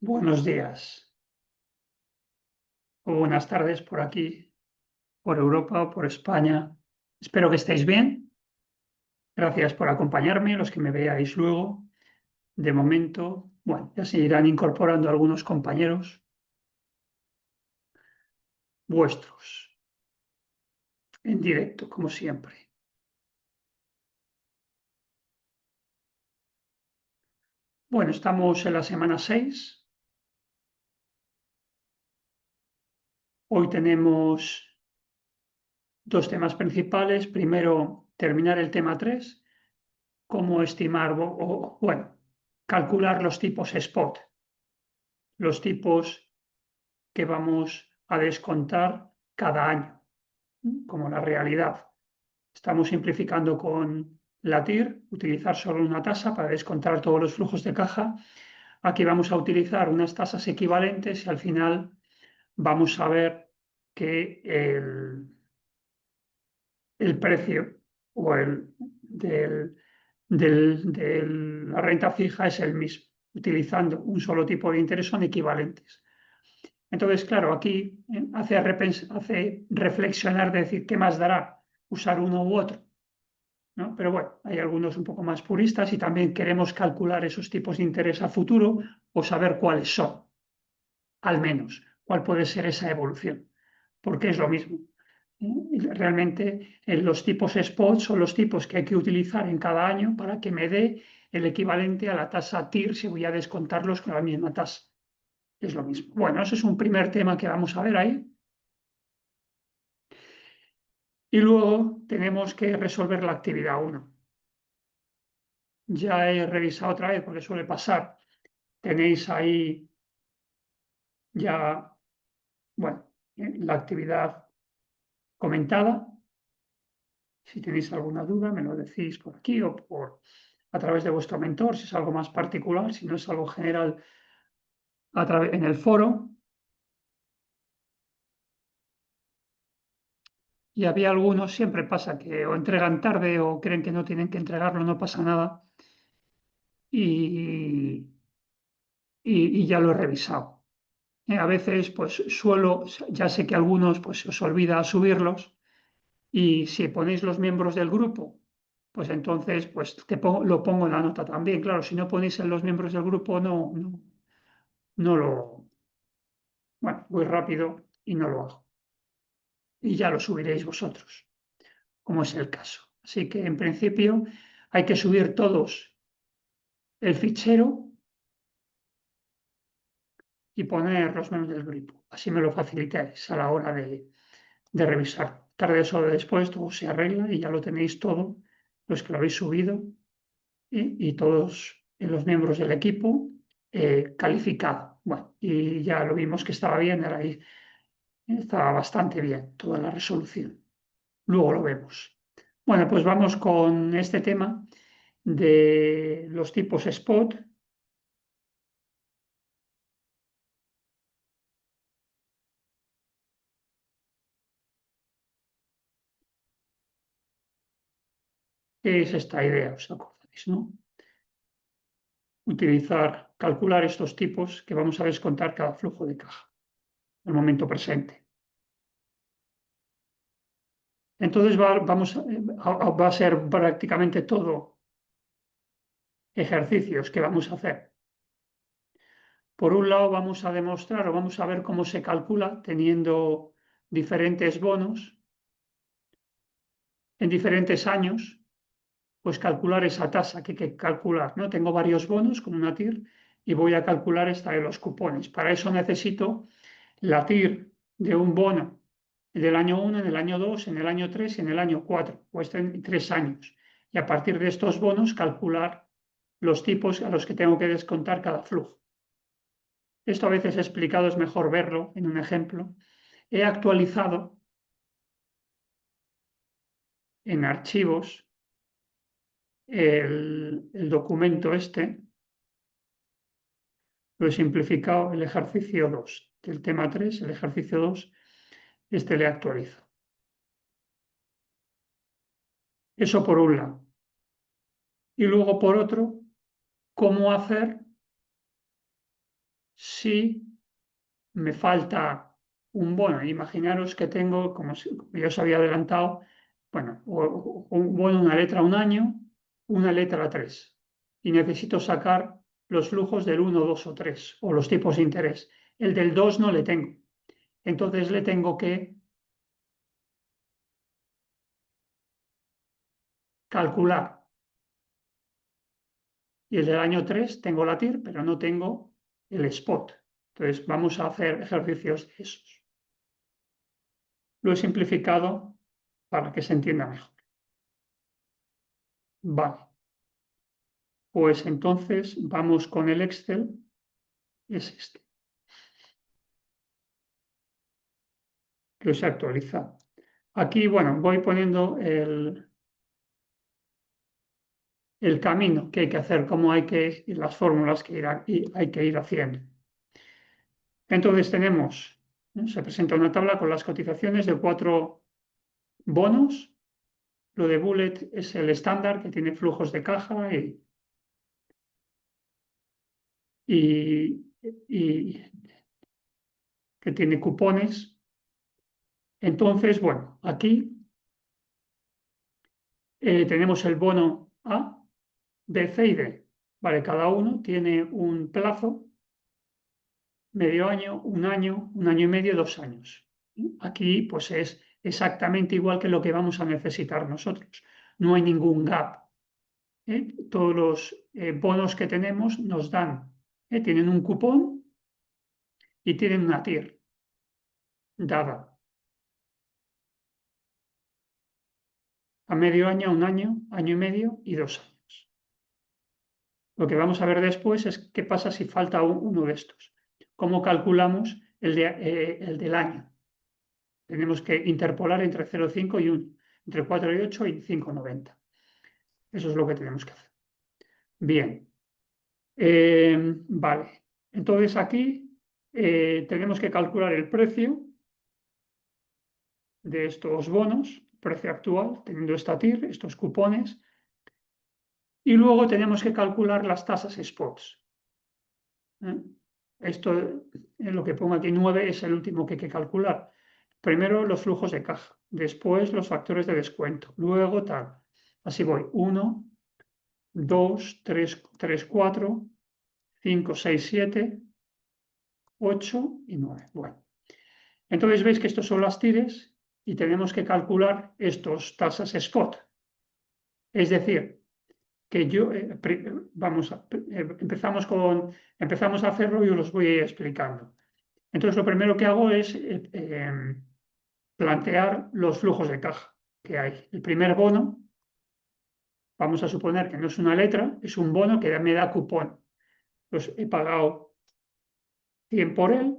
Buenos días o buenas tardes por aquí, por Europa o por España. Espero que estéis bien. Gracias por acompañarme, los que me veáis luego. De momento, bueno, ya se irán incorporando algunos compañeros vuestros en directo, como siempre. Bueno, estamos en la semana 6. Hoy tenemos dos temas principales. Primero, terminar el tema 3, cómo estimar bueno, calcular los tipos spot, los tipos que vamos a descontar cada año, como la realidad. Estamos simplificando con la TIR, utilizar solo una tasa para descontar todos los flujos de caja. Aquí vamos a utilizar unas tasas equivalentes y al final vamos a ver que el precio o de la renta fija es el mismo. Utilizando un solo tipo de interés son equivalentes. Entonces, claro, aquí hace reflexionar de decir, ¿qué más dará usar uno u otro? ¿No? Pero bueno, hay algunos un poco más puristas y también queremos calcular esos tipos de interés a futuro o saber cuáles son, al menos, cuál puede ser esa evolución, porque es lo mismo. Y realmente los tipos spot son los tipos que hay que utilizar en cada año para que me dé el equivalente a la tasa TIR si voy a descontarlos con la misma tasa. Es lo mismo. Bueno, ese es un primer tema que vamos a ver ahí. Y luego tenemos que resolver la actividad 1. Ya he revisado otra vez porque suele pasar. Tenéis ahí ya, bueno, la actividad comentada. Si tenéis alguna duda, me lo decís por aquí o a través de vuestro mentor, si es algo más particular, si no es algo general en el foro. Y había algunos, siempre pasa que o entregan tarde o creen que no tienen que entregarlo, no pasa nada. Y, y ya lo he revisado. A veces, pues ya sé que algunos pues se os olvida subirlos y si ponéis los miembros del grupo, pues entonces pues lo pongo en la nota también. Claro, si no ponéis en los miembros del grupo, no lo, bueno, voy rápido y no lo hago. Y ya lo subiréis vosotros, como es el caso. Así que en principio hay que subir todos el fichero y poner los miembros del grupo. Así me lo facilitáis a la hora de revisar. Tarde o después todo se arregla y ya lo tenéis todo, los que lo habéis subido y todos los miembros del equipo calificado. Bueno, y ya lo vimos que estaba bien, era ahí, estaba bastante bien toda la resolución. Luego lo vemos. Bueno, pues vamos con este tema de los tipos spot. ¿Qué es esta idea? ¿Os acordáis, no? Calcular estos tipos que vamos a descontar cada flujo de caja, el momento presente. Entonces va a ser prácticamente todo ejercicios que vamos a hacer. Por un lado vamos a demostrar o vamos a ver cómo se calcula teniendo diferentes bonos en diferentes años, pues calcular esa tasa que hay que calcular, ¿no? Tengo varios bonos con una TIR y voy a calcular esta de los cupones. Para eso necesito la TIR de un bono del año 1, en el año 2, en el año 3 y en el año 4, o en 3 años. Y a partir de estos bonos calcular los tipos a los que tengo que descontar cada flujo. Esto a veces explicado es mejor verlo en un ejemplo. He actualizado en archivos el documento este, lo he simplificado el ejercicio 2 del tema 3, el ejercicio 2, este le actualizo. Eso por un lado. Y luego por otro, cómo hacer si me falta un bono. Imaginaros que tengo, como ya os había adelantado, bueno, un bono, una letra a un año, una letra a 3. Y necesito sacar los flujos del 1, 2 o 3, o los tipos de interés. El del 2 no le tengo. Entonces le tengo que calcular. Y el del año 3 tengo la TIR, pero no tengo el spot. Entonces vamos a hacer ejercicios de esos. Lo he simplificado para que se entienda mejor. Vale. Pues entonces vamos con el Excel. Es este. Que os he actualizado. Aquí, bueno, voy poniendo el camino que hay que hacer, cómo hay que ir, las fórmulas que hay que ir haciendo. Entonces tenemos, se presenta una tabla con las cotizaciones de 4 bonos. Lo de Bullet es el estándar que tiene flujos de caja y que tiene cupones. Entonces, bueno, aquí tenemos el bono A, B, C y D. Vale, cada uno tiene un plazo, medio año, un año y medio, 2 años. Aquí, pues es exactamente igual que lo que vamos a necesitar nosotros. No hay ningún gap. Todos los bonos que tenemos nos dan, tienen un cupón y tienen una TIR dada a medio año, un año, año y medio y 2 años. Lo que vamos a ver después es qué pasa si falta uno de estos. ¿Cómo calculamos el del año? Tenemos que interpolar entre 0,5 y 1, entre 4 y 8 y 5,90. Eso es lo que tenemos que hacer. Bien. Vale. Entonces aquí tenemos que calcular el precio de estos bonos, precio actual, teniendo esta TIR, estos cupones, y luego tenemos que calcular las tasas spots. Esto, lo que pongo aquí 9 es el último que hay que calcular. Primero los flujos de caja, después los factores de descuento, luego tal. Así voy, 1, 2, 3, 4, 5, 6, 7, 8 y 9. Bueno, entonces veis que estos son las tires y tenemos que calcular estos tasas spot. Es decir, que empezamos a hacerlo y os los voy a ir explicando. Entonces, lo primero que hago es plantear los flujos de caja que hay. El primer bono, vamos a suponer que no es una letra, es un bono que me da cupón. Pues he pagado 100 por él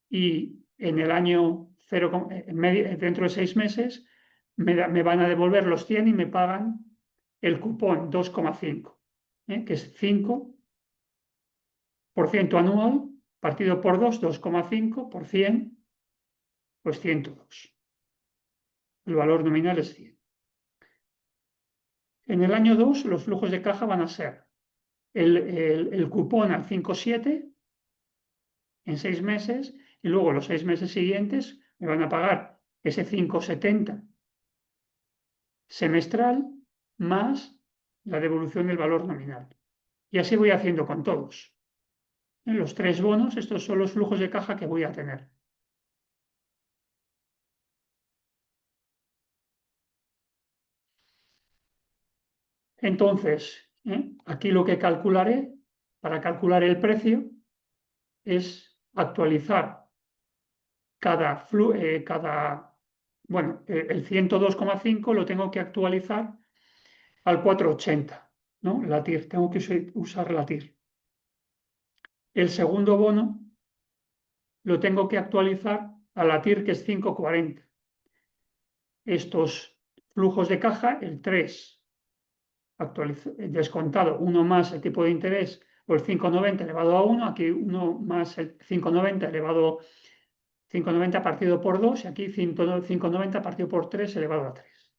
y en el año dentro de 6 meses me van a devolver los 100 y me pagan el cupón 2,5, que es 5% anual, partido por 2, 2,5 por 100, pues 102. El valor nominal es 100. En el año 2 los flujos de caja van a ser el cupón al 5,7 en 6 meses y luego los 6 meses siguientes me van a pagar ese 5,70 semestral más la devolución del valor nominal. Y así voy haciendo con todos. En los 3 bonos, estos son los flujos de caja que voy a tener. Entonces, aquí lo que calcularé para calcular el precio es actualizar el 102,5 lo tengo que actualizar al 4,80, ¿no? La TIR, tengo que usar la TIR. El segundo bono lo tengo que actualizar a la TIR, que es 5,40. Estos flujos de caja, el 3 descontado, 1 más el tipo de interés, o el 5,90 elevado a 1, aquí 1 más el 5,90 elevado 5,90 partido por 2 y aquí 5,90 partido por 3 elevado a 3.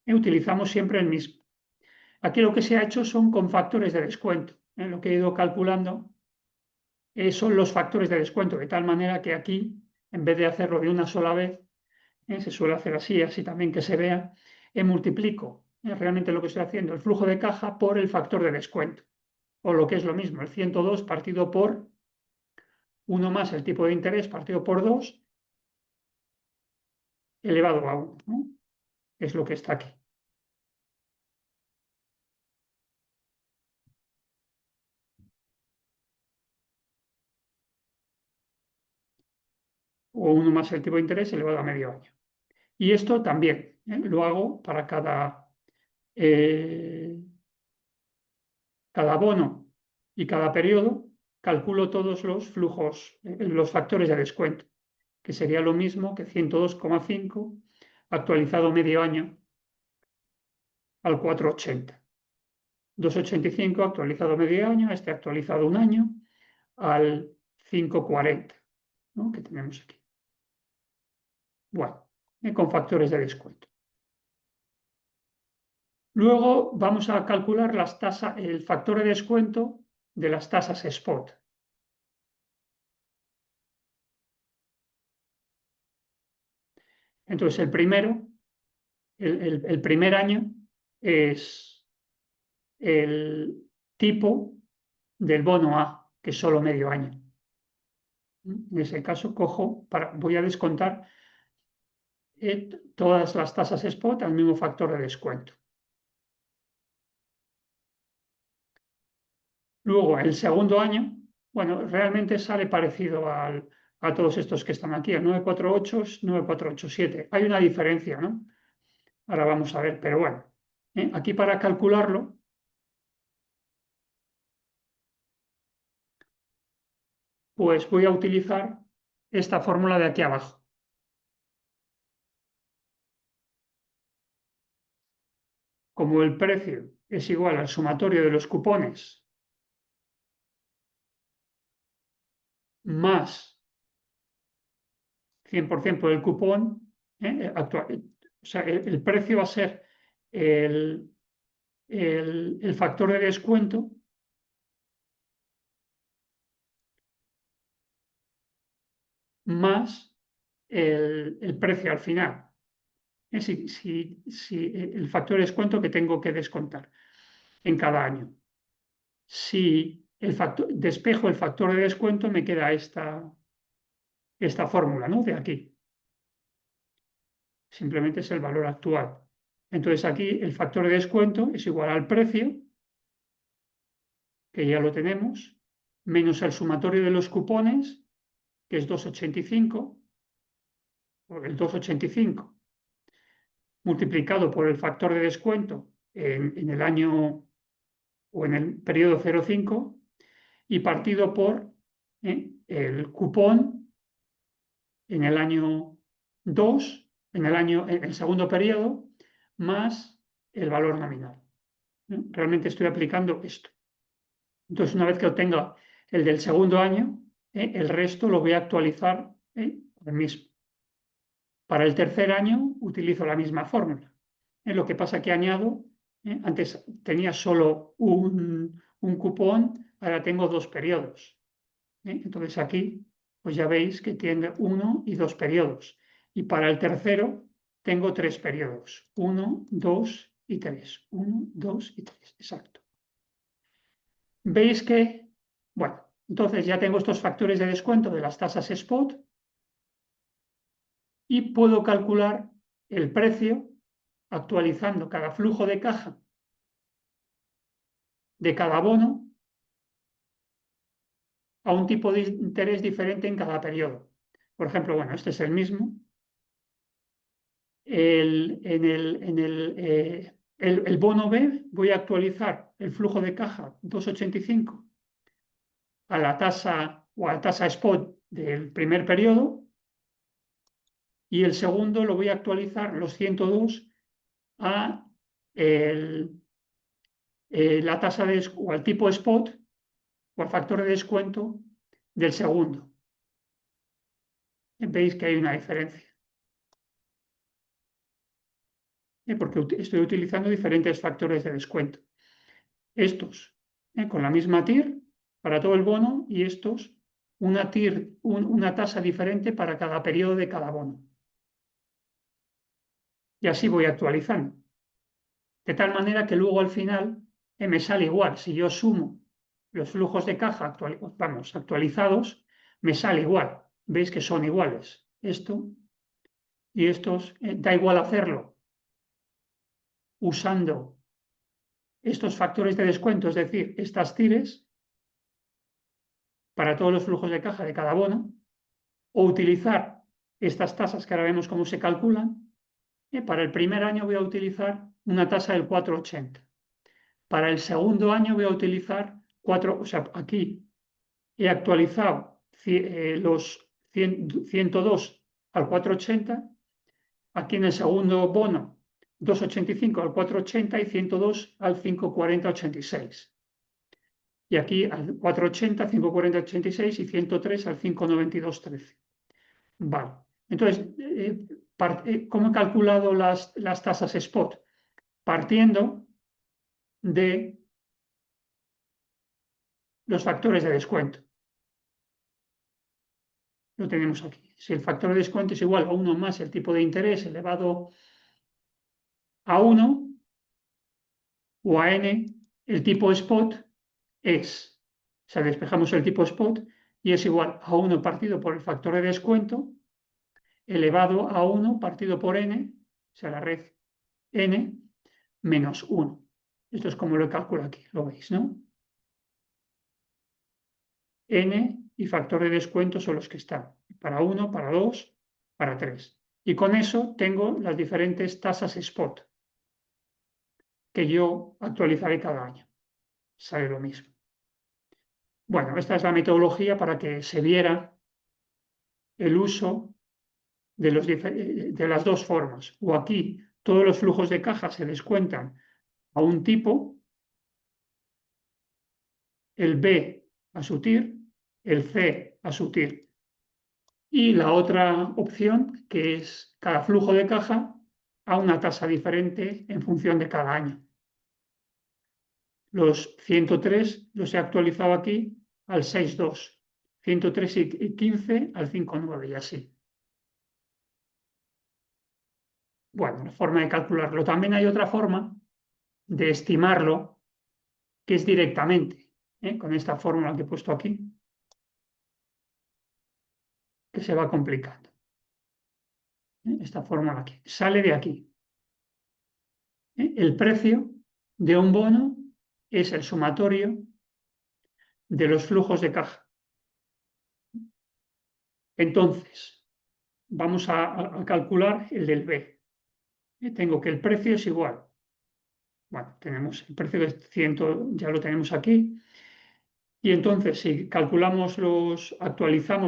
Y utilizamos siempre el mismo. Aquí lo que se ha hecho son con factores de descuento. Lo que he ido calculando son los factores de descuento, de tal manera que aquí, en vez de hacerlo de una sola vez, se suele hacer así, así también que se vea, multiplico realmente lo que estoy haciendo, el flujo de caja por el factor de descuento, o lo que es lo mismo, el 102 partido por 1 más el tipo de interés partido por 2 elevado a 1, ¿no? Es lo que está aquí. O 1 más el tipo de interés elevado a medio año. Y esto también lo hago para cada bono y cada periodo, calculo todos los flujos, los factores de descuento, que sería lo mismo que 102,5 actualizado medio año al 480. 285 actualizado medio año, este actualizado un año al 540, ¿no? Que tenemos aquí. Bueno, con factores de descuento. Luego vamos a calcular las tasas, el factor de descuento de las tasas spot. Entonces, el primero, el primer año es el tipo del bono A, que es solo medio año. En ese caso, voy a descontar todas las tasas spot al mismo factor de descuento. Luego, el segundo año, bueno, realmente sale parecido a todos estos que están aquí, el 948, 9487. Hay una diferencia, ¿no? Ahora vamos a ver, pero bueno, aquí para calcularlo, pues voy a utilizar esta fórmula de aquí abajo. Como el precio es igual al sumatorio de los cupones más 100% por el cupón, actual, o sea, el precio va a ser el factor de descuento más el precio al final. El factor de descuento que tengo que descontar en cada año. Si despejo el factor de descuento, me queda esta fórmula, ¿no? De aquí. Simplemente es el valor actual. Entonces aquí el factor de descuento es igual al precio, que ya lo tenemos, menos el sumatorio de los cupones, que es 2,85, el 2,85, multiplicado por el factor de descuento en el año o en el periodo 0,5 y partido por el cupón en el año 2, en el segundo periodo, más el valor nominal. Realmente estoy aplicando esto. Entonces, una vez que obtenga el del segundo año, el resto lo voy a actualizar al mismo. Para el tercer año utilizo la misma fórmula. Lo que pasa que añado, antes tenía solo un cupón, ahora tengo 2 periodos. Entonces aquí, pues ya veis que tiene 1 y 2 periodos. Y para el tercero tengo 3 periodos. 1, 2 y 3. 1, 2 y 3. Exacto. Veis que, bueno, entonces ya tengo estos factores de descuento de las tasas spot y puedo calcular el precio actualizando cada flujo de caja de cada bono a un tipo de interés diferente en cada periodo. Por ejemplo, bueno, este es el mismo. El bono B voy a actualizar el flujo de caja 2,85 a la tasa o a la tasa spot del primer periodo y el segundo lo voy a actualizar los 102 a la tasa o al tipo spot o al factor de descuento del segundo. Veis que hay una diferencia. Porque estoy utilizando diferentes factores de descuento. Estos con la misma TIR para todo el bono y estos una tasa diferente para cada periodo de cada bono. Y así voy actualizando. De tal manera que luego al final me sale igual. Si yo sumo los flujos de caja actualizados, me sale igual. Veis que son iguales. Esto y estos, da igual hacerlo usando estos factores de descuento, es decir, estas tires para todos los flujos de caja de cada bono, o utilizar estas tasas que ahora vemos cómo se calculan. Para el primer año voy a utilizar una tasa del 4,80. Para el segundo año voy a utilizar o sea, aquí he actualizado los 102 al 4,80, aquí en el segundo bono 2,85 al 4,80 y 102 al 5,40,86. Y aquí al 4,80, 5,40,86 y 103 al 5,92,13. Vale. Entonces, ¿cómo he calculado las tasas spot? Partiendo de los factores de descuento. Lo tenemos aquí. Si el factor de descuento es igual a 1 más el tipo de interés elevado a 1 o a n, el tipo spot o sea, despejamos el tipo spot y es igual a 1 partido por el factor de descuento elevado a 1 partido por n, o sea, la red n, menos 1. Esto es como lo calculo aquí, lo veis, ¿no? N y factor de descuento son los que están para 1, para 2, para 3. Y con eso tengo las diferentes tasas spot que yo actualizaré cada año. Sale lo mismo. Bueno, esta es la metodología para que se viera el uso de las dos formas. O aquí todos los flujos de caja se descuentan a un tipo, el B a su TIR, el C a su TIR. Y la otra opción, que es cada flujo de caja a una tasa diferente en función de cada año. Los 103 los he actualizado aquí al 6,2, 103 y 15 al 5,9 y así. Bueno, la forma de calcularlo. También hay otra forma de estimarlo, que es directamente, con esta fórmula que he puesto aquí, que se va complicando. Esta fórmula aquí. Sale de aquí. El precio de un bono es el sumatorio de los flujos de caja. Entonces, vamos a calcular el del B. Tengo que el precio es igual. Bueno, tenemos el precio de 100, ya lo tenemos aquí. Y entonces, si actualizamos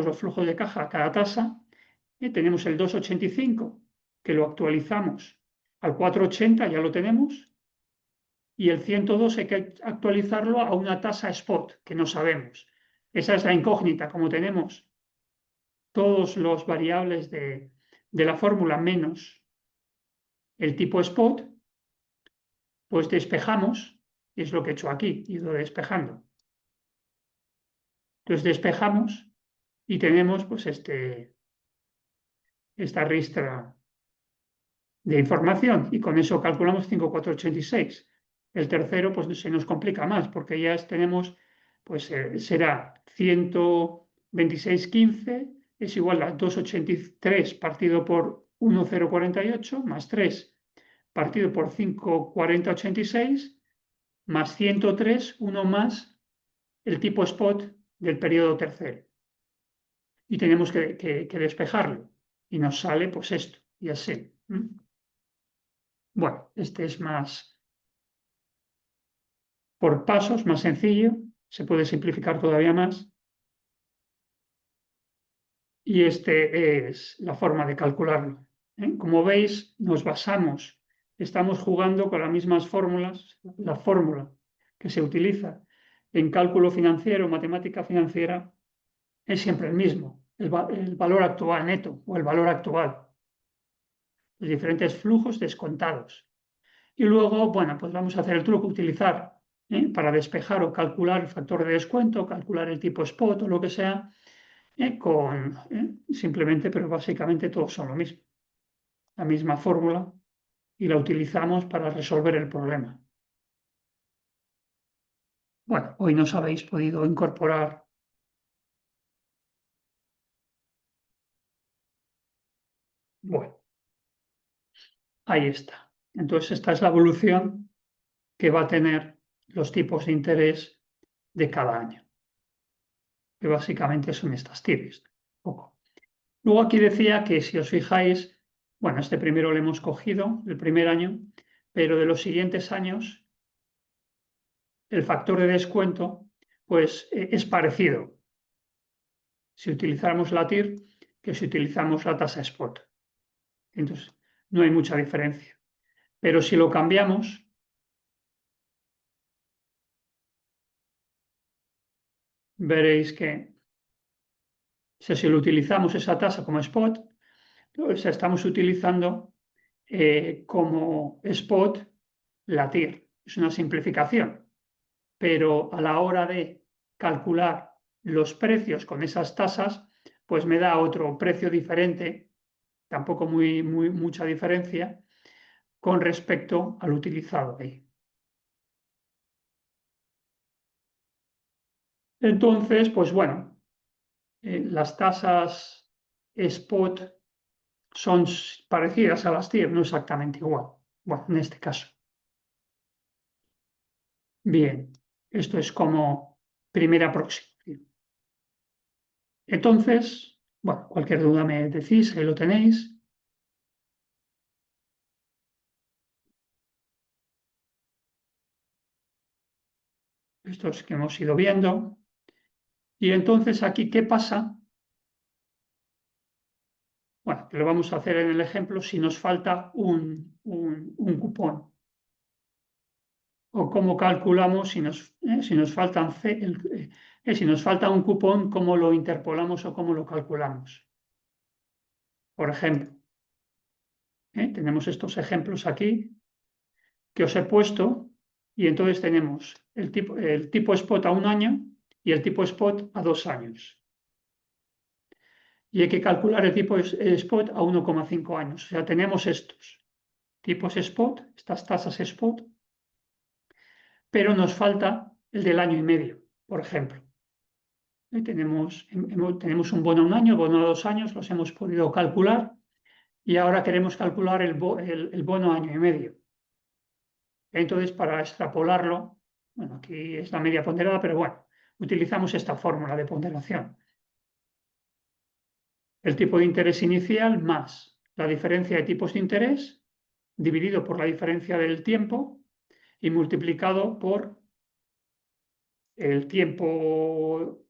los flujos de caja a cada tasa, tenemos el 2,85, que lo actualizamos al 4,80, ya lo tenemos. Y el 102 hay que actualizarlo a una tasa spot, que no sabemos. Esa es la incógnita, como tenemos todos los variables de la fórmula menos el tipo spot, pues despejamos, y es lo que he hecho aquí, he ido despejando. Entonces despejamos y tenemos pues esta ristra de información y con eso calculamos 5,486. El tercero pues se nos complica más porque ya tenemos, pues será 126,15 es igual a 2,83 partido por 1,048 más 3 partido por 5,4086 más 103, 1 más el tipo spot del periodo tercero. Y tenemos que despejarlo. Y nos sale pues esto, y así. Bueno, este es más por pasos, más sencillo. Se puede simplificar todavía más. Y este es la forma de calcularlo. Como veis, estamos jugando con las mismas fórmulas. La fórmula que se utiliza en cálculo financiero, matemática financiera, es siempre el mismo, el valor actual neto o el valor actual, los diferentes flujos descontados. Y luego, bueno, pues vamos a hacer el truco, utilizar para despejar o calcular el factor de descuento, calcular el tipo spot o lo que sea, simplemente, pero básicamente todos son lo mismo. La misma fórmula y la utilizamos para resolver el problema. Bueno, hoy nos habéis podido incorporar. Bueno, ahí está. Entonces, esta es la evolución que va a tener los tipos de interés de cada año, que básicamente son estas tiras. Poco. Luego aquí decía que si os fijáis, bueno, este primero lo hemos cogido, el primer año, pero de los siguientes años, el factor de descuento, pues es parecido si utilizáramos la TIR que si utilizamos la tasa spot. Entonces, no hay mucha diferencia. Pero si lo cambiamos, veréis que si lo utilizamos esa tasa como spot, pues estamos utilizando como spot la TIR. Es una simplificación, pero a la hora de calcular los precios con esas tasas, pues me da otro precio diferente, tampoco mucha diferencia, con respecto al utilizado ahí. Entonces, pues bueno, las tasas spot son parecidas a las TIR, no exactamente igual. Bueno, en este caso. Bien, esto es como primera aproximación. Entonces, bueno, cualquier duda me decís, ahí lo tenéis. Esto es que hemos ido viendo. Y entonces aquí, ¿qué pasa? Bueno, lo vamos a hacer en el ejemplo si nos falta un cupón. O cómo calculamos si nos falta un cupón, cómo lo interpolamos o cómo lo calculamos. Por ejemplo, tenemos estos ejemplos aquí que os he puesto y entonces tenemos el tipo spot a un año y el tipo spot a 2 años. Y hay que calcular el tipo spot a 1,5 años. O sea, tenemos estos tipos spot, estas tasas spot, pero nos falta el del año y medio, por ejemplo. Tenemos un bono a un año, bono a 2 años, los hemos podido calcular y ahora queremos calcular el bono a año y medio. Entonces, para extrapolarlo, bueno, aquí es la media ponderada, pero bueno, utilizamos esta fórmula de ponderación. El tipo de interés inicial más la diferencia de tipos de interés dividido por la diferencia del tiempo y multiplicado por el tiempo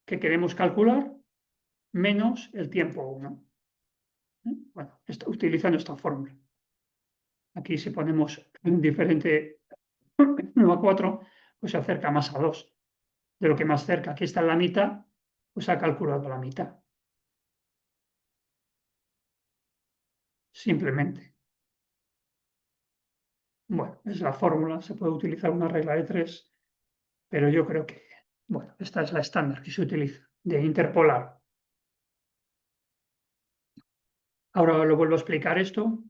que queremos calcular menos el tiempo 1. Bueno, utilizando esta fórmula. Aquí si ponemos diferente 1 a 4, pues se acerca más a 2. De lo que más cerca, aquí está en la mitad, pues ha calculado la mitad. Simplemente. Bueno, es la fórmula, se puede utilizar una regla de 3, pero yo creo que, bueno, esta es la estándar que se utiliza, de interpolar. Ahora lo vuelvo a explicar esto.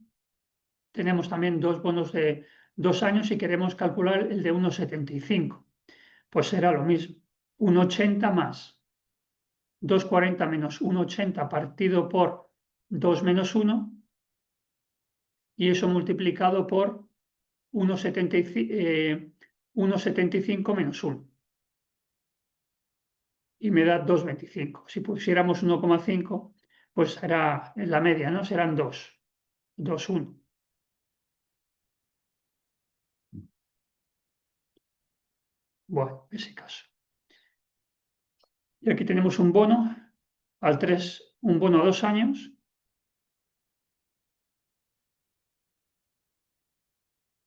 Tenemos también dos bonos de 2 años y queremos calcular el de 1,75. Pues será lo mismo, 1,80 más 2,40 menos 1,80 partido por 2 menos 1 y eso multiplicado por 1,75 menos 1. Y me da 2,25. Si pusiéramos 1,5, pues será en la media, ¿no? Serán 2, 1. Bueno, ese caso. Y aquí tenemos un bono un bono a 2 años.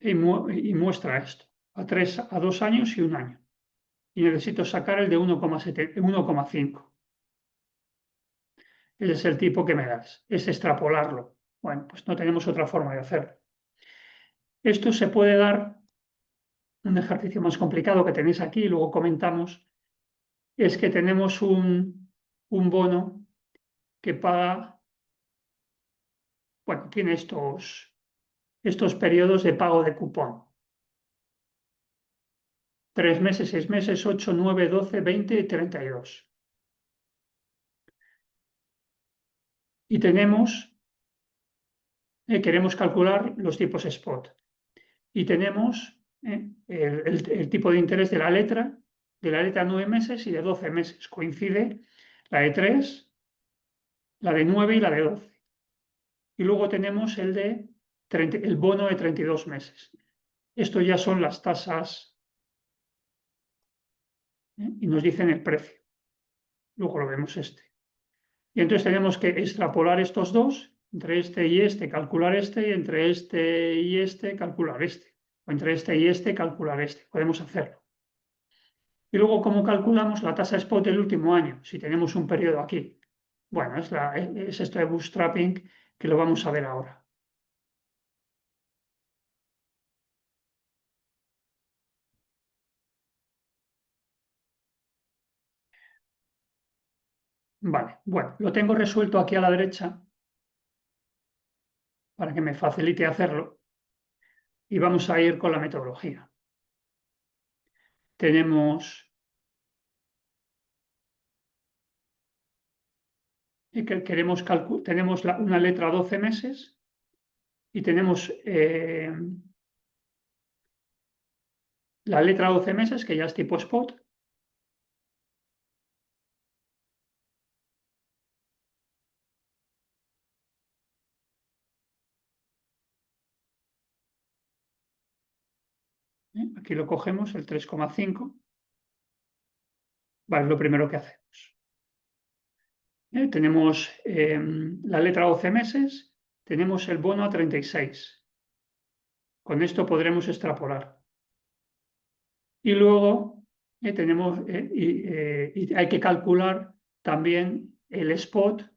Y muestra esto, a 2 años y 1 año. Y necesito sacar el de 1,5. Ese es el tipo que me das, es extrapolarlo. Bueno, pues no tenemos otra forma de hacerlo. Esto se puede dar, un ejercicio más complicado que tenéis aquí, y luego comentamos, es que tenemos un un bono que paga, bueno, tiene estos periodos de pago de cupón. 3 meses, 6 meses, 8, 9, 12, 20 y 32. Y queremos calcular los tipos spot. Y tenemos el tipo de interés de la letra 9 meses y de 12 meses. Coincide la de 3, la de 9 y la de 12. Y luego tenemos el bono de 32 meses. Esto ya son las tasas y nos dicen el precio. Luego lo vemos este. Y entonces tenemos que extrapolar estos dos, entre este y este, calcular este, y entre este y este, calcular este. O entre este y este, calcular este. Podemos hacerlo. Y luego, ¿cómo calculamos la tasa spot del último año? Si tenemos un periodo aquí. Bueno, es esto de bootstrapping que lo vamos a ver ahora. Vale, bueno, lo tengo resuelto aquí a la derecha para que me facilite hacerlo. Y vamos a ir con la metodología. Tenemos tenemos una letra 12 meses y tenemos la letra 12 meses, que ya es tipo spot. Aquí lo cogemos, el 3,5. Vale, es lo primero que hacemos. Tenemos la letra 12 meses, tenemos el bono a 36. Con esto podremos extrapolar. Y luego tenemos, y hay que calcular también el spot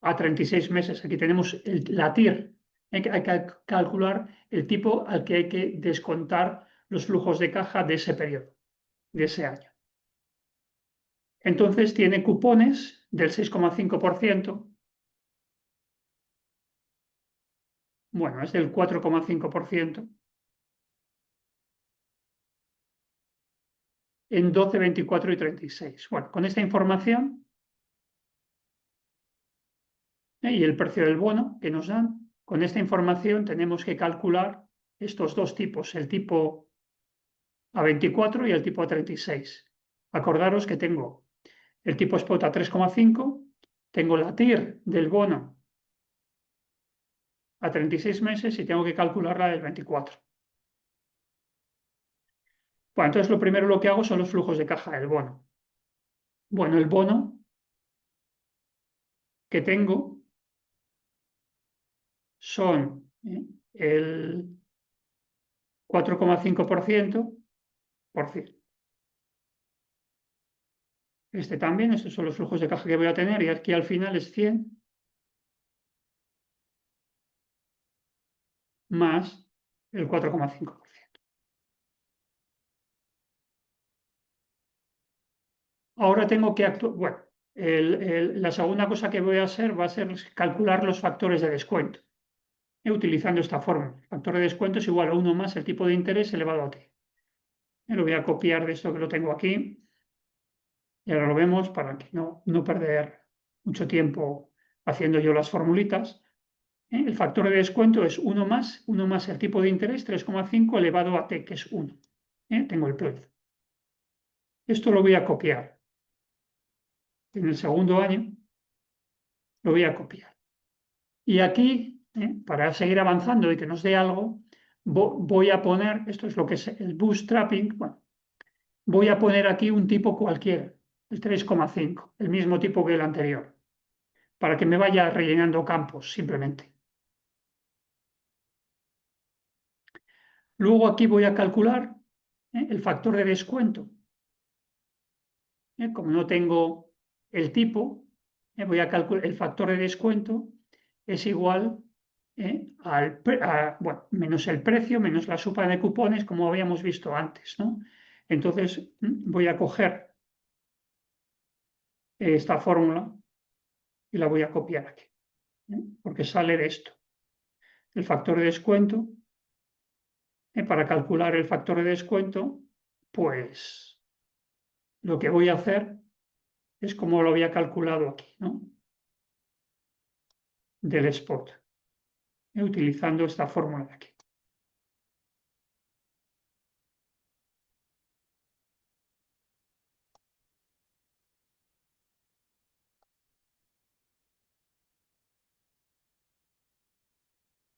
a 36 meses. Aquí tenemos la TIR. Hay que calcular el tipo al que hay que descontar los flujos de caja de ese periodo, de ese año. Entonces tiene cupones del 6,5%. Bueno, es del 4,5% en 12, 24 y 36. Bueno, con esta información y el precio del bono que nos dan, con esta información tenemos que calcular estos dos tipos, el tipo a 24 y el tipo a 36. Acordaros que tengo el tipo spot a 3,5, tengo la TIR del bono a 36 meses y tengo que calcular la del 24. Bueno, entonces lo primero lo que hago son los flujos de caja del bono. Bueno, el bono que tengo son el 4,5%. Este también, estos son los flujos de caja que voy a tener y aquí al final es 100 más el 4,5%. Ahora tengo que actuar, bueno, la segunda cosa que voy a hacer va a ser calcular los factores de descuento, utilizando esta fórmula. El factor de descuento es igual a 1 más el tipo de interés elevado a t. Lo voy a copiar de esto que lo tengo aquí y ahora lo vemos para que no perder mucho tiempo haciendo yo las formulitas. El factor de descuento es 1 más el tipo de interés, 3,5 elevado a t, que es 1. Tengo el precio. Esto lo voy a copiar. En el segundo año lo voy a copiar. Y aquí, para seguir avanzando y que nos dé algo, voy a poner, esto es lo que es el bootstrapping, bueno, voy a poner aquí un tipo cualquiera, el 3,5, el mismo tipo que el anterior, para que me vaya rellenando campos simplemente. Luego aquí voy a calcular el factor de descuento. Como no tengo el tipo, voy a calcular el factor de descuento es igual bueno, menos el precio, menos la suma de cupones, como habíamos visto antes, ¿no? Entonces voy a coger esta fórmula y la voy a copiar aquí, porque sale de esto. El factor de descuento, para calcular el factor de descuento, pues lo que voy a hacer es como lo había calculado aquí, ¿no? Del spot, utilizando esta fórmula de aquí.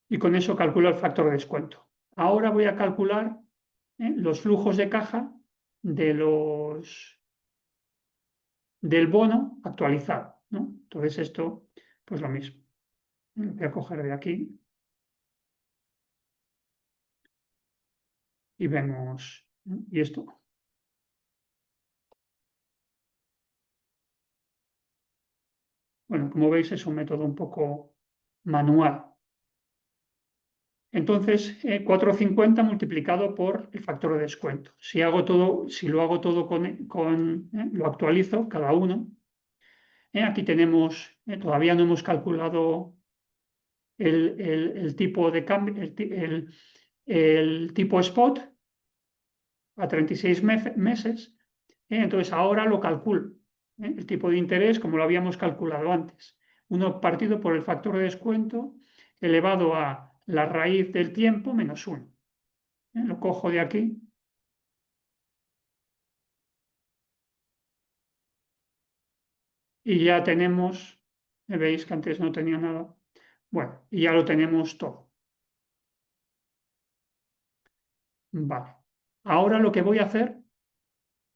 Y con eso calculo el factor de descuento. Ahora voy a calcular los flujos de caja del bono actualizado, ¿no? Entonces esto, pues lo mismo. Lo voy a coger de aquí y vemos, y esto. Bueno, como veis es un método un poco manual. Entonces, 4,50 multiplicado por el factor de descuento. Si lo hago todo lo actualizo cada uno. Aquí tenemos, todavía no hemos calculado el tipo de cambio, el tipo spot a 36 meses. Entonces ahora lo calculo. El tipo de interés, como lo habíamos calculado antes. 1 partido por el factor de descuento elevado a la raíz del tiempo menos 1. Lo cojo de aquí. Y ya tenemos, veis que antes no tenía nada. Bueno, y ya lo tenemos todo. Vale. Ahora lo que voy a hacer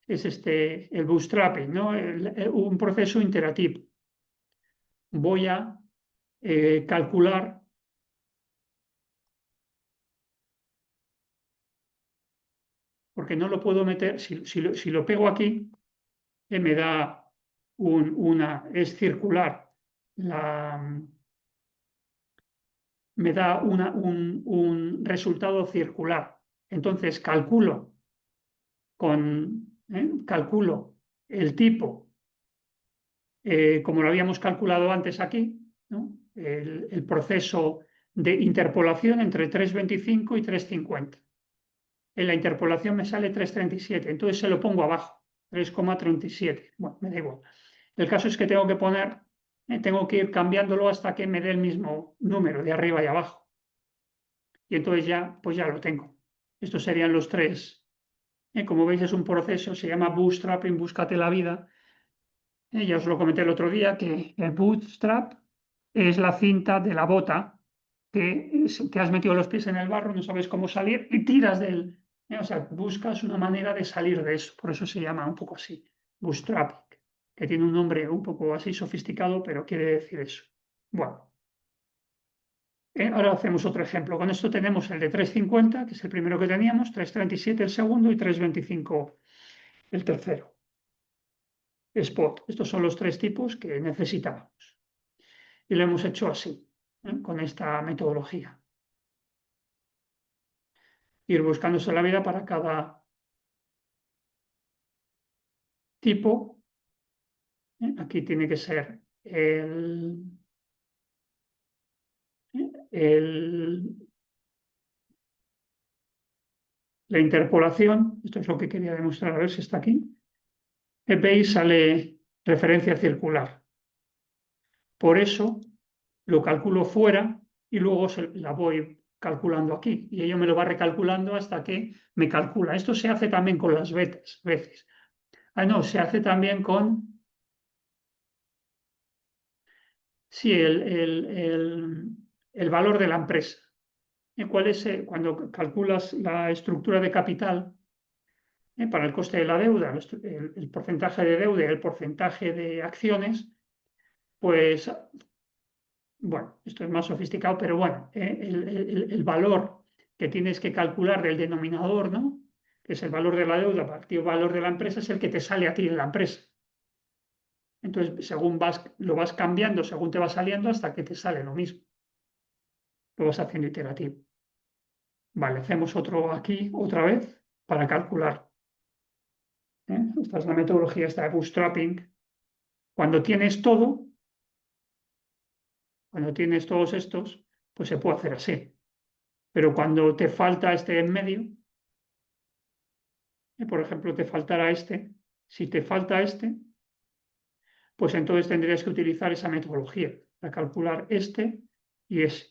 es el bootstrapping, ¿no? Un proceso iterativo. Voy a calcular, porque no lo puedo meter, si lo pego aquí, me da es circular, me da un resultado circular. Entonces calculo el tipo, como lo habíamos calculado antes aquí, ¿no? El proceso de interpolación entre 3,25 y 3,50. En la interpolación me sale 3,37, entonces se lo pongo abajo, 3,37. Bueno, me da igual. El caso es que tengo que ir cambiándolo hasta que me dé el mismo número de arriba y abajo. Y entonces pues ya lo tengo. Estos serían los tres. Como veis es un proceso, se llama bootstrapping, búscate la vida. Ya os lo comenté el otro día, que el bootstrap es la cinta de la bota que te has metido los pies en el barro, no sabes cómo salir y tiras del... O sea, buscas una manera de salir de eso. Por eso se llama un poco así, bootstrapping, que tiene un nombre un poco así sofisticado, pero quiere decir eso. Bueno, ahora hacemos otro ejemplo. Con esto tenemos el de 3,50, que es el primero que teníamos, 3,37 el segundo y 3,25 el tercero. Spot. Estos son los tres tipos que necesitábamos. Y lo hemos hecho así, con esta metodología. Ir buscándose la vida para cada tipo. Aquí tiene que ser la interpolación. Esto es lo que quería demostrar, a ver si está aquí. veis, sale referencia circular. Por eso lo calculo fuera y luego la voy calculando aquí. Y ello me lo va recalculando hasta que me calcula. Esto se hace también con las veces. No, se hace también con... Sí, el valor de la empresa. ¿Cuál es, cuando calculas la estructura de capital para el coste de la deuda, el porcentaje de deuda y el porcentaje de acciones, pues, bueno, esto es más sofisticado, pero bueno, el valor que tienes que calcular del denominador, ¿no? Que es el valor de la deuda partido el valor de la empresa, es el que te sale a ti en la empresa. Entonces, según lo vas cambiando, según te va saliendo, hasta que te sale lo mismo. Lo vas haciendo iterativo. Vale, hacemos otro aquí otra vez para calcular. Esta es la metodología esta de bootstrapping. Cuando tienes todos estos, pues se puede hacer así. Pero cuando te falta este en medio, por ejemplo, te faltará este, si te falta este, pues entonces tendrías que utilizar esa metodología para calcular este y ese.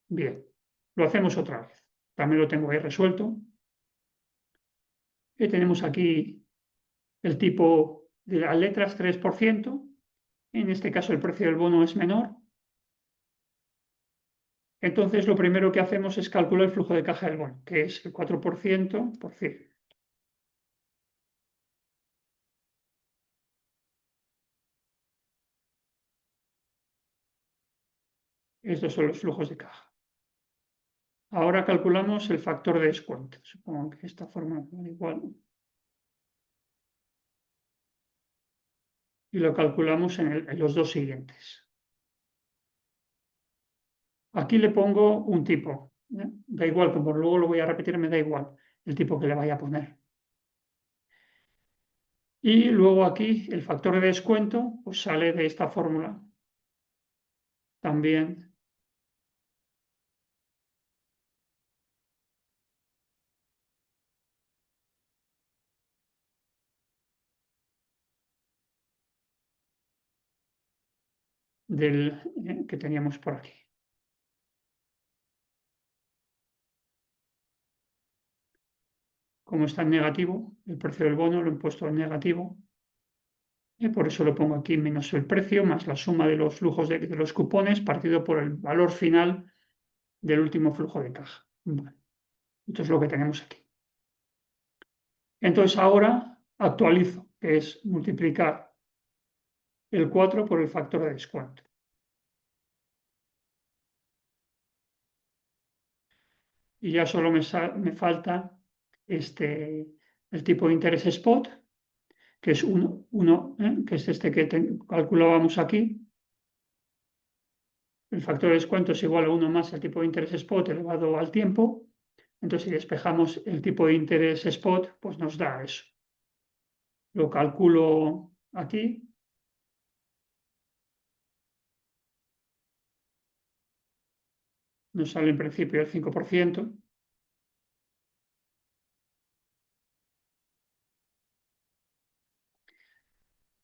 Bien, lo hacemos otra vez. También lo tengo ahí resuelto. Y tenemos aquí el tipo de las letras 3%. En este caso el precio del bono es menor. Entonces lo primero que hacemos es calcular el flujo de caja del bono, que es el 4% por 100. Estos son los flujos de caja. Ahora calculamos el factor de descuento. Supongo que esta forma da igual. Y lo calculamos en los dos siguientes. Aquí le pongo un tipo. Da igual, como luego lo voy a repetir, me da igual el tipo que le vaya a poner. Y luego aquí el factor de descuento pues sale de esta fórmula. También del que teníamos por aquí. Como está en negativo, el precio del bono lo he puesto en negativo. Y por eso lo pongo aquí menos el precio, más la suma de los flujos de los cupones partido por el valor final del último flujo de caja. Bueno, esto es lo que tenemos aquí. Entonces ahora actualizo, que es multiplicar el 4 por el factor de descuento. Y ya solo me falta el tipo de interés spot, que es 1, que es este que calculábamos aquí. El factor de descuento es igual a 1 más el tipo de interés spot elevado al tiempo. Entonces, si despejamos el tipo de interés spot, pues nos da eso. Lo calculo aquí. Nos sale en principio el 5%.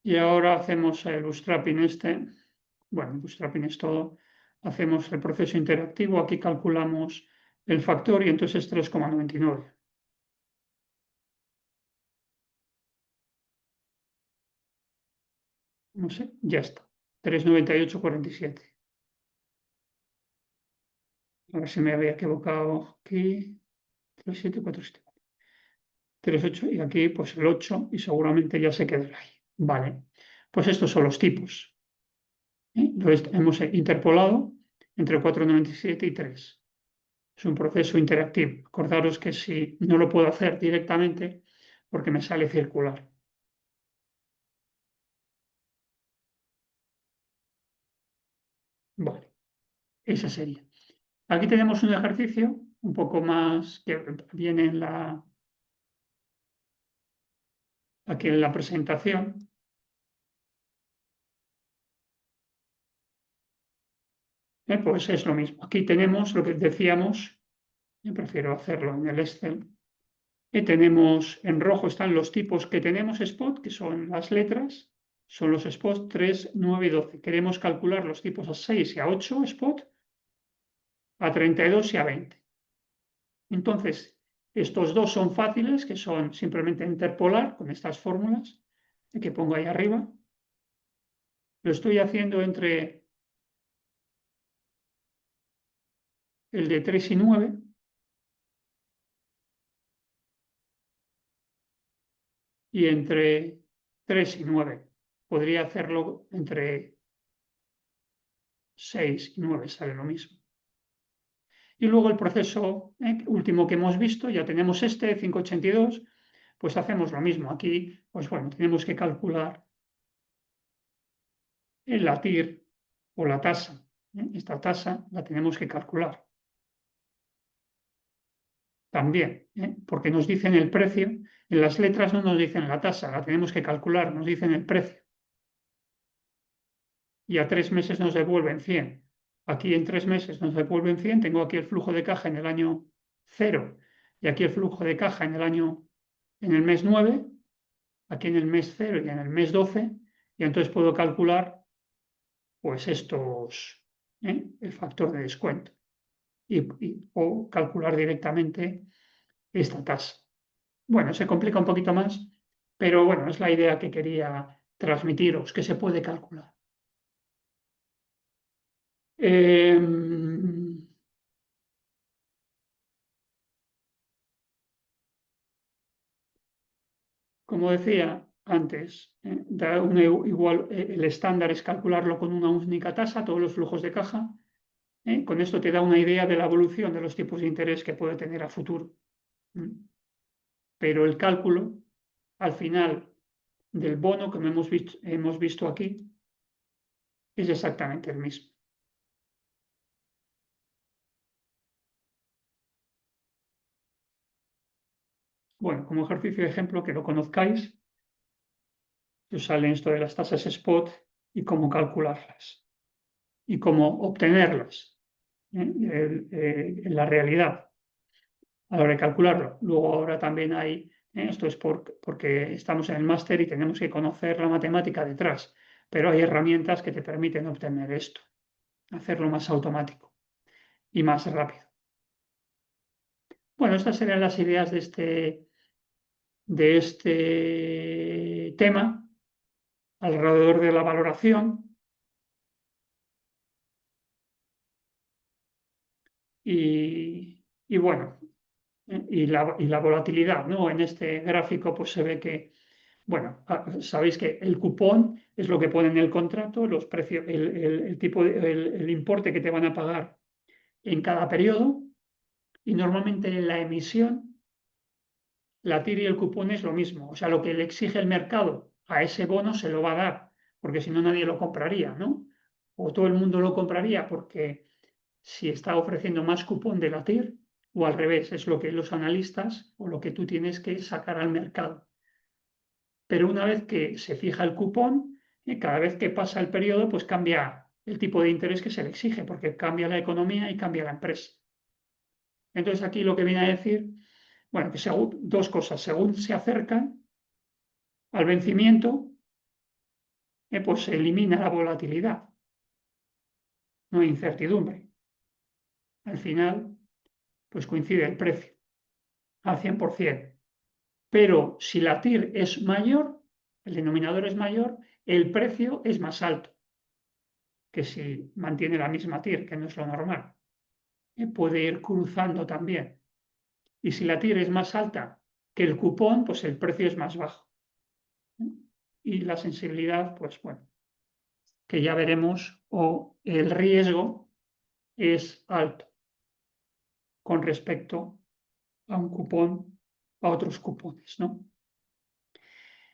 Y ahora hacemos el bootstrapping este. Bueno, el bootstrapping es todo. Hacemos el proceso interactivo. Aquí calculamos el factor y entonces es 3,99. No sé, ya está. 3,9847. A ver si me había equivocado aquí. 3747. 38 y aquí pues el 8 y seguramente ya se quedará ahí. Vale, pues estos son los tipos. Entonces hemos interpolado entre 4,97 y 3. Es un proceso interactivo. Acordaros que si no lo puedo hacer directamente porque me sale circular. Vale, esa sería. Aquí tenemos un ejercicio un poco más que viene aquí en la presentación. Pues es lo mismo. Aquí tenemos lo que decíamos. Yo prefiero hacerlo en el Excel. Y tenemos en rojo están los tipos que tenemos spot, que son las letras, son los spots 3, 9 y 12. Queremos calcular los tipos a 6 y a 8 spot, a 32 y a 20. Entonces, estos dos son fáciles, que son simplemente interpolar con estas fórmulas que pongo ahí arriba. Lo estoy haciendo entre el de 3 y 9 y entre 3 y 9. Podría hacerlo entre 6 y 9, sale lo mismo. Y luego el proceso último que hemos visto, ya tenemos este 582, pues hacemos lo mismo. Aquí, pues bueno, tenemos que calcular la TIR o la tasa. Esta tasa la tenemos que calcular también, porque nos dicen el precio En las letras no nos dicen la tasa, la tenemos que calcular, nos dicen el precio. Y a 3 meses nos devuelven 100. Aquí en 3 meses nos devuelven 100, tengo aquí el flujo de caja en el año 0 y aquí el flujo de caja en el mes 9, aquí en el mes 0 y en el mes 12, y entonces puedo calcular pues el factor de descuento o calcular directamente esta tasa. Bueno, se complica un poquito más, pero bueno, es la idea que quería transmitiros, que se puede calcular. Como decía antes, el estándar es calcularlo con una única tasa, todos los flujos de caja. Con esto te da una idea de la evolución de los tipos de interés que puede tener a futuro. Pero el cálculo, al final del bono, como hemos visto aquí, es exactamente el mismo. Bueno, como ejercicio de ejemplo, que lo conozcáis, os sale esto de las tasas spot y cómo calcularlas y cómo obtenerlas en la realidad a la hora de calcularlo. Luego ahora también hay, esto es porque estamos en el máster y tenemos que conocer la matemática detrás, pero hay herramientas que te permiten obtener esto, hacerlo más automático y más rápido. Bueno, estas serían las ideas de este tema alrededor de la valoración y bueno, y la volatilidad, ¿no? En este gráfico pues se ve que, bueno, sabéis que el cupón es lo que pone en el contrato, los precios, el tipo, el importe que te van a pagar en cada periodo y normalmente en la emisión la TIR y el cupón es lo mismo, o sea, lo que le exige el mercado a ese bono se lo va a dar, porque si no nadie lo compraría, ¿no? O todo el mundo lo compraría porque si está ofreciendo más cupón de la TIR, o al revés, es lo que los analistas o lo que tú tienes que sacar al mercado. Pero una vez que se fija el cupón, cada vez que pasa el periodo, pues cambia el tipo de interés que se le exige, porque cambia la economía y cambia la empresa. Entonces aquí lo que viene a decir, bueno, que dos cosas, según se acercan al vencimiento, pues se elimina la volatilidad, no hay incertidumbre. Al final, pues coincide el precio al 100%. Pero si la TIR es mayor, el denominador es mayor, el precio es más alto que si mantiene la misma TIR, que no es lo normal. Puede ir cruzando también. Y si la TIR es más alta que el cupón, pues el precio es más bajo. Y la sensibilidad, pues bueno, que ya veremos, o el riesgo es alto con respecto a un cupón, a otros cupones, ¿no?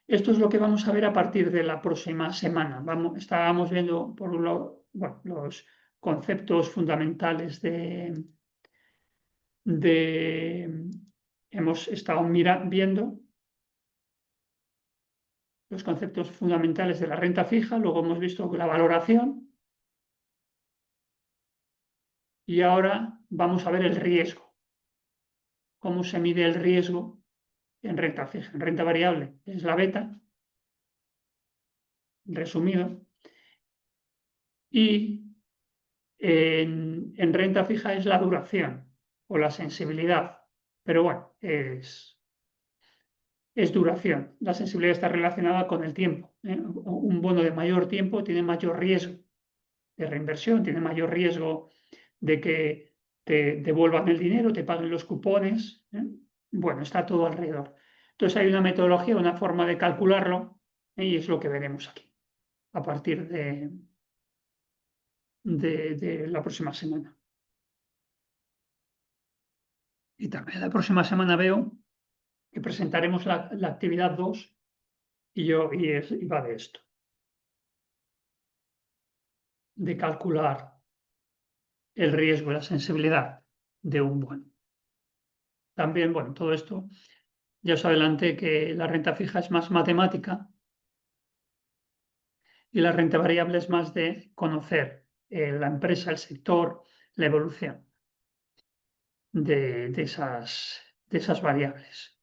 Esto es lo que vamos a ver a partir de la próxima semana. Estábamos viendo, por un lado, bueno, los conceptos fundamentales hemos estado viendo los conceptos fundamentales de la renta fija, luego hemos visto la valoración y ahora vamos a ver el riesgo, cómo se mide el riesgo en renta fija. En renta variable es la beta, resumido, y en renta fija es la duración o la sensibilidad, pero bueno, es duración. La sensibilidad está relacionada con el tiempo. Un bono de mayor tiempo tiene mayor riesgo de reinversión, tiene mayor riesgo de que te devuelvan el dinero, te paguen los cupones. Bueno, está todo alrededor. Entonces hay una metodología, una forma de calcularlo y es lo que veremos aquí a partir de la próxima semana. Y también la próxima semana veo que presentaremos la actividad 2 y va de esto, de calcular el riesgo y la sensibilidad de un bono. También, bueno, todo esto Ya os adelanté que la renta fija es más matemática y la renta variable es más de conocer la empresa, el sector, la evolución de esas variables.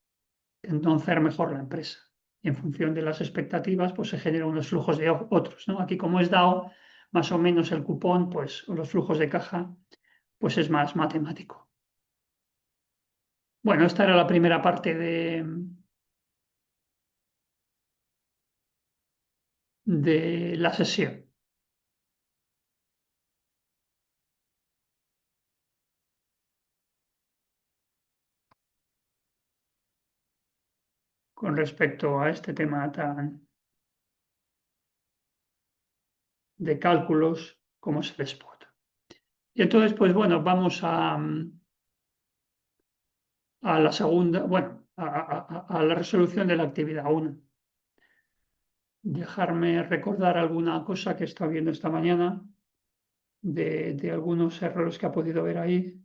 Conocer mejor la empresa. Y en función de las expectativas, pues se generan unos flujos de otros, ¿no? Aquí, como es DAO, más o menos el cupón, pues, o los flujos de caja, pues es más matemático. Bueno, esta era la primera parte de la sesión. Con respecto a este tema tan de cálculos como es el spot. Y entonces, pues bueno, vamos a la segunda, bueno, a la resolución de la actividad 1. Dejarme recordar alguna cosa que he estado viendo esta mañana de algunos errores que ha podido ver ahí.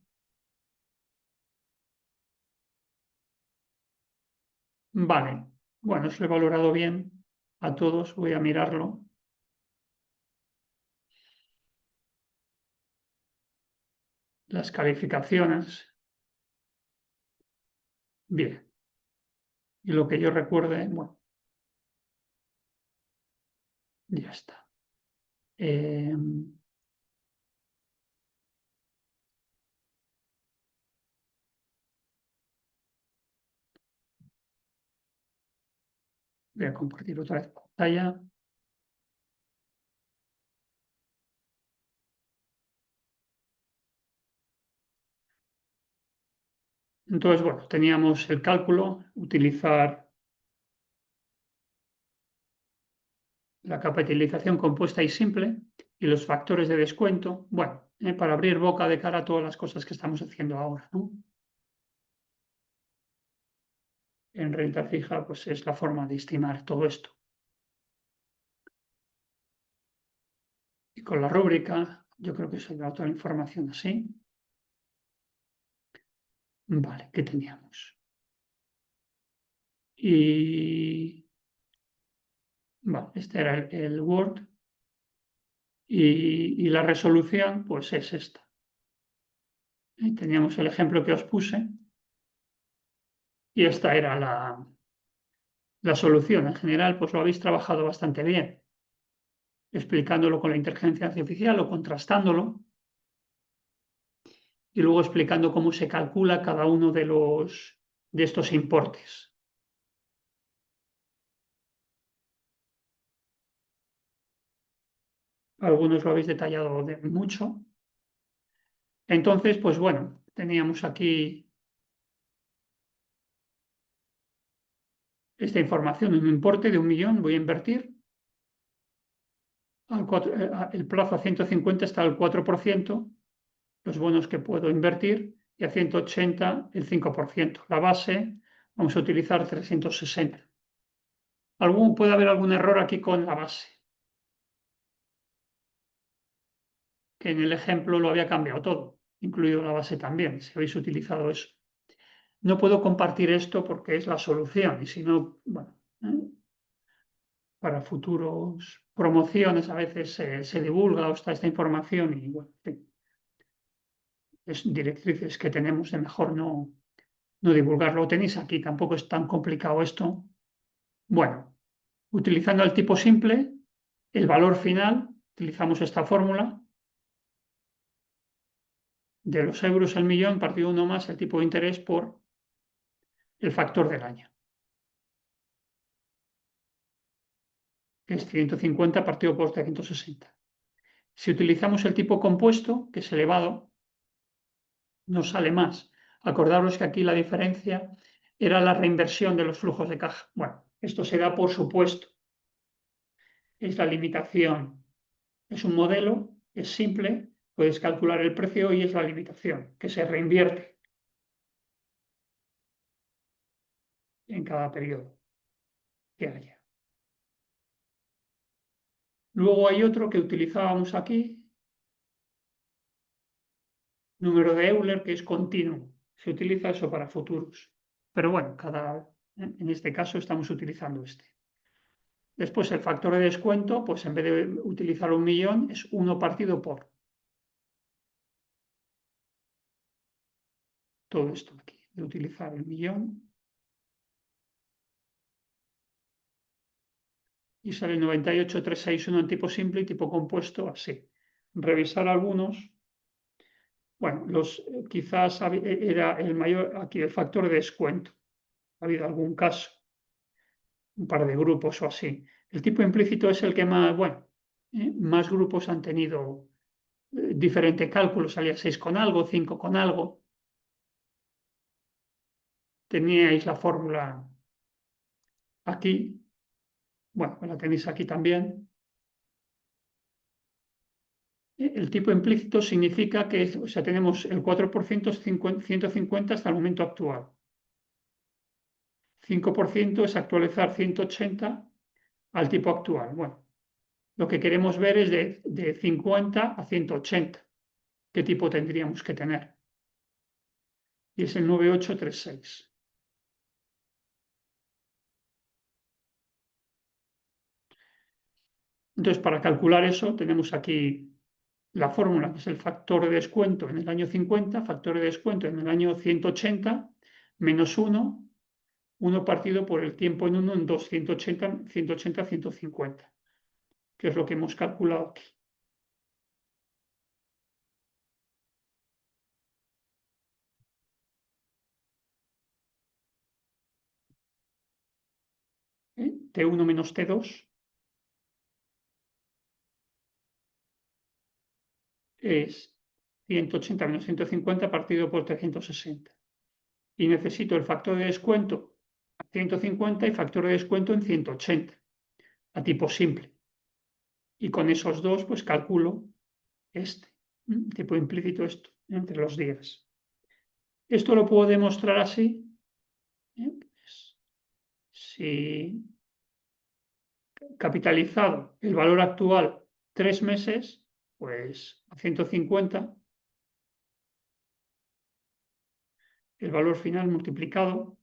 Vale, bueno, os lo he valorado bien a todos, voy a mirarlo. Las calificaciones, bien. Y lo que yo recuerde, bueno, ya está. Eh, Voy a compartir otra vez pantalla. Entonces, bueno, teníamos el cálculo, utilizar la capitalización compuesta y simple y los factores de descuento, bueno, para abrir boca de cara a todas las cosas que estamos haciendo ahora, ¿no? En renta fija, pues es la forma de estimar todo esto. Y con la rúbrica, yo creo que se ha dado toda la información así. Vale, ¿qué teníamos? Y vale, este era el Word y la resolución, pues es esta. Teníamos el ejemplo que os puse y esta era la solución. En general, pues lo habéis trabajado bastante bien, explicándolo con la inteligencia artificial o contrastándolo y luego explicando cómo se calcula cada uno de estos importes. Algunos lo habéis detallado mucho. Entonces, pues bueno, teníamos aquí esta información, un importe de 1.000.000 voy a invertir. El plazo a 150 está al 4%, los bonos que puedo invertir, y a 180 el 5%. La base vamos a utilizar 360. Puede haber algún error aquí con la base, que en el ejemplo lo había cambiado todo, incluido la base también, si habéis utilizado eso. No puedo compartir esto porque es la solución, y si no, bueno, para futuros promociones a veces se divulga o está esta información y bueno, es directrices que tenemos de mejor no divulgarlo. Lo tenéis aquí, tampoco es tan complicado esto. Bueno, utilizando el tipo simple, el valor final, utilizamos esta fórmula de los euros al millón partido 1 más el tipo de interés por el factor del año, que es 150 partido por 360. Si utilizamos el tipo compuesto, que es elevado, nos sale más. Acordaros que aquí la diferencia era la reinversión de los flujos de caja. Bueno, esto se da por supuesto. Es la limitación. Es un modelo, es simple, puedes calcular el precio y es la limitación, que se reinvierte en cada periodo que haya. Luego hay otro que utilizábamos aquí, número de Euler, que es continuo. Se utiliza eso para futuros. Pero bueno, En este caso estamos utilizando este. Después el factor de descuento, pues en vez de utilizar 1 millón, es 1 partido por todo esto aquí, de utilizar el millón. Y sale 98,361 en tipo simple y tipo compuesto así. Revisar algunos. Bueno, quizás era el mayor, aquí el factor de descuento. Ha habido algún caso, un par de grupos o así. El tipo implícito es el que más, bueno, más grupos han tenido diferente cálculo, salía 6 con algo, 5 con algo. Teníais la fórmula aquí, bueno, la tenéis aquí también. El tipo implícito significa que, o sea, tenemos el 4% es 150 hasta el momento actual. 5% es actualizar 180 al tipo actual. Bueno, lo que queremos ver es de 50 a 180. ¿Qué tipo tendríamos que tener? Y es el 9836. Entonces, para calcular eso, tenemos aquí la fórmula, que es el factor de descuento en el año 50, factor de descuento en el año 180, menos 1 partido por el tiempo en 1 en 2, 180, 180, 150, que es lo que hemos calculado aquí. T1 menos T2 es 180 menos 150 partido por 360. Y necesito el factor de descuento a 150 y factor de descuento en 180, a tipo simple. Y con esos dos, pues calculo este, tipo implícito esto, entre los días. Esto lo puedo demostrar así. Pues, si capitalizado el valor actual 3 meses, pues a 150, el valor final multiplicado,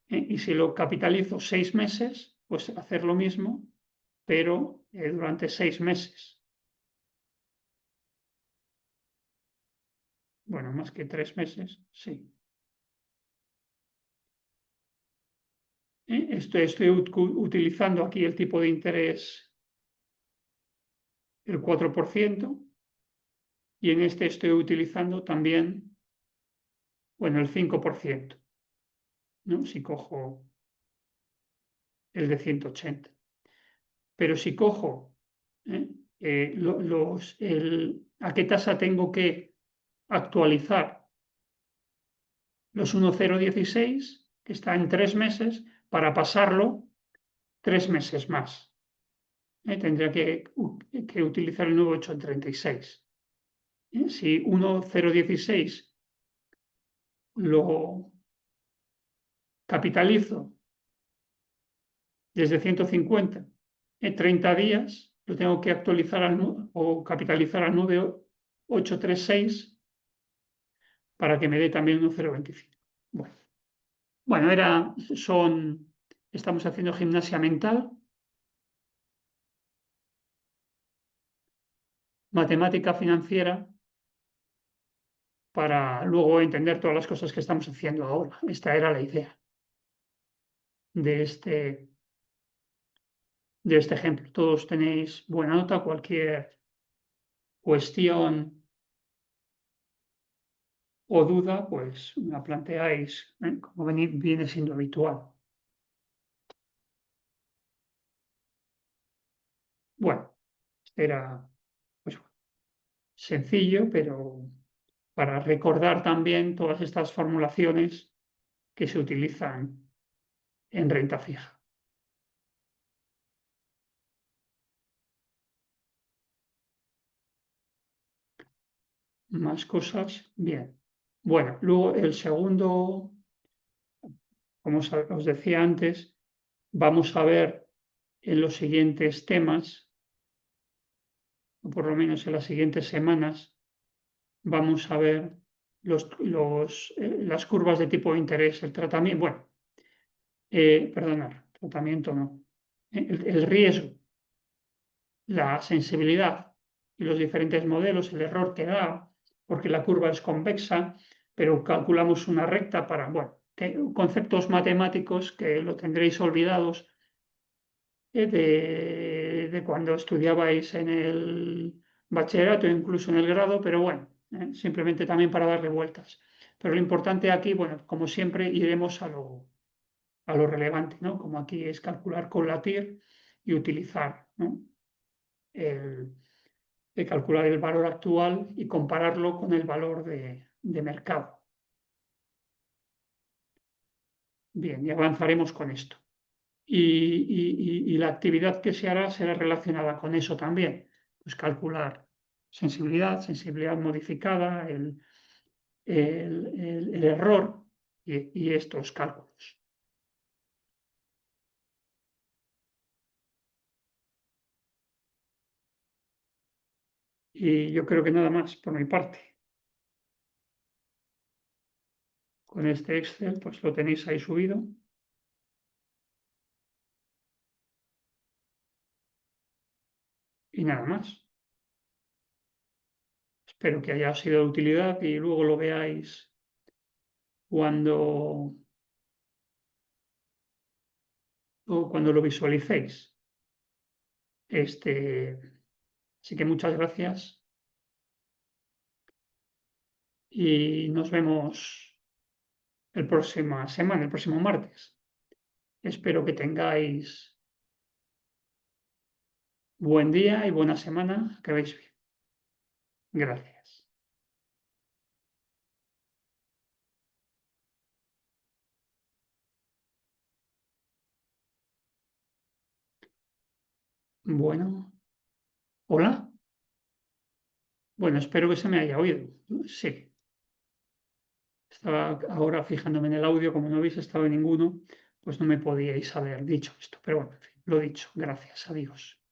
y si lo capitalizo 6 meses, pues hacer lo mismo, pero durante 6 meses. Bueno, más que 3 meses, sí. Estoy utilizando aquí el tipo de interés, el 4%, y en este estoy utilizando también, bueno, el 5%, ¿no? Si cojo el de 180. Pero si cojo a qué tasa tengo que actualizar los 1,016, que está en 3 meses, para pasarlo 3 meses más. Tendría que utilizar el nuevo 836. Si 1,016 lo capitalizo desde 150 en 30 días, lo tengo que actualizar o capitalizar al 9,836 para que me dé también 1,025. Bueno, estamos haciendo gimnasia mental, matemática financiera, para luego entender todas las cosas que estamos haciendo ahora. Esta era la idea de este ejemplo. Todos tenéis buena nota, cualquier cuestión o duda, pues me la planteáis, como viene siendo habitual. Bueno, era pues, sencillo, pero para recordar también todas estas formulaciones que se utilizan en renta fija. Más cosas, bien. Bueno, luego el segundo, como os decía antes, vamos a ver en los siguientes temas, o por lo menos en las siguientes semanas, vamos a ver las curvas de tipo de interés, el tratamiento. Bueno, perdonar, tratamiento no. El riesgo, la sensibilidad y los diferentes modelos, el error que da, porque la curva es convexa, pero calculamos una recta para, bueno, conceptos matemáticos que lo tendréis olvidados de cuando estudiabais en el bachillerato, incluso en el grado, pero bueno, simplemente también para darle vueltas. Pero lo importante aquí, bueno, como siempre, iremos a lo relevante, ¿no? Como aquí es calcular con la TIR y utilizar, ¿no? el, de calcular el valor actual y compararlo con el valor de mercado. Bien, y avanzaremos con esto. Y la actividad que se hará será relacionada con eso también, pues calcular sensibilidad modificada, el error y estos cálculos. Y yo creo que nada más por mi parte. Con este Excel, pues lo tenéis ahí subido. Y nada más. Espero que haya sido de utilidad y luego lo veáis cuando, o cuando lo visualicéis. Así que muchas gracias y nos vemos el próximo martes. Espero que tengáis buen día y buena semana, que veis bien. Gracias. Bueno, hola. Bueno, espero que se me haya oído. Sí, estaba ahora fijándome en el audio, como no habéis estado en ninguno, pues no me podíais haber dicho esto. Pero bueno, en fin, lo dicho. Gracias. Adiós.